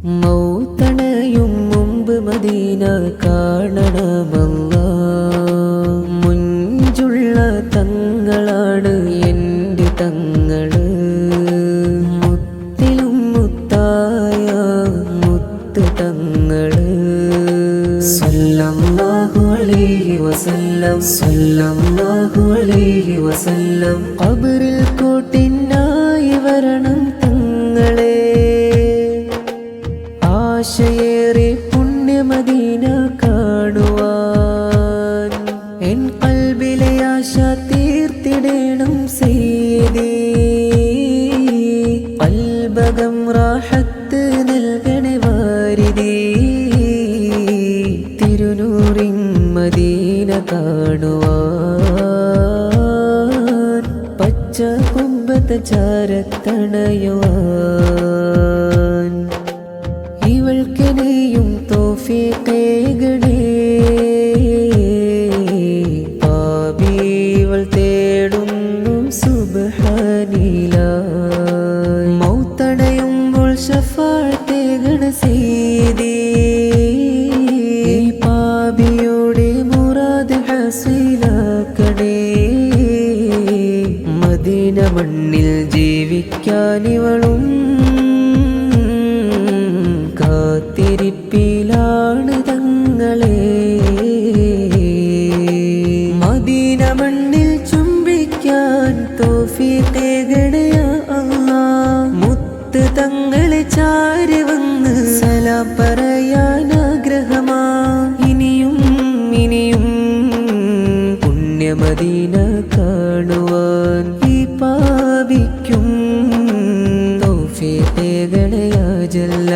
മൗതണയും മുമ്പ് മദീന കാണണമല്ലാ. മുഞ്ചുള്ള തങ്ങളാണ് എൻ്റെ തങ്ങള്, മുത്തിലും മുത്തായ മുത്ത് തങ്ങള്. സല്ലല്ലാഹു അലൈഹി വസല്ലം, സല്ലല്ലാഹു അലൈഹി വസല്ലം. ഖബറിൽ കൂട്ടിനായി വരണം തങ്ങളെ, ആശയേറെ പുണ്യമദീന കാണുവാൻ. എൻ ഖൽബിലെ ആശ തീർത്തിടേണം സയ്യിദി, ഖൽബകം റാഹത്ത് നൽകണേ വാരിദി. തിരുനൂറിൻ മദീന കാണുവാൻ, പച്ച കുമ്പത്ത് ചാരത്തണയുവാൻ. ഇവൾക്കെനെയും തൗഫീഖേകണേ, പാപിവൾ തേടുന്നു സുബ്ഹാനിലാഹ്. മൗതണയുമ്പോൾ ശഫാഅത്തേകണ സയ്യിദി, പാപിയുടെ മുറാദ് ഹസീലാക്കണേ. മദീന മണ്ണിൽ ജീവിക്കാനിവളും കാത്തിരിപ്പിലാണ് തങ്ങളെ. മദീന മണ്ണിൽ ചുംബിക്കാൻ തൗഫീഖേകണേ അല്ലാഹ്. മുത്ത് തങ്ങളെ ചാരി വന്ന് സലാം പറയാൻ ആഗ്രഹമാ. ഇനിയും ഇനിയും പുണ്യമദീന കാണുവാൻ ഈ പാപിക്കും തൗഫീഖേകണേ യാ ജല്ല.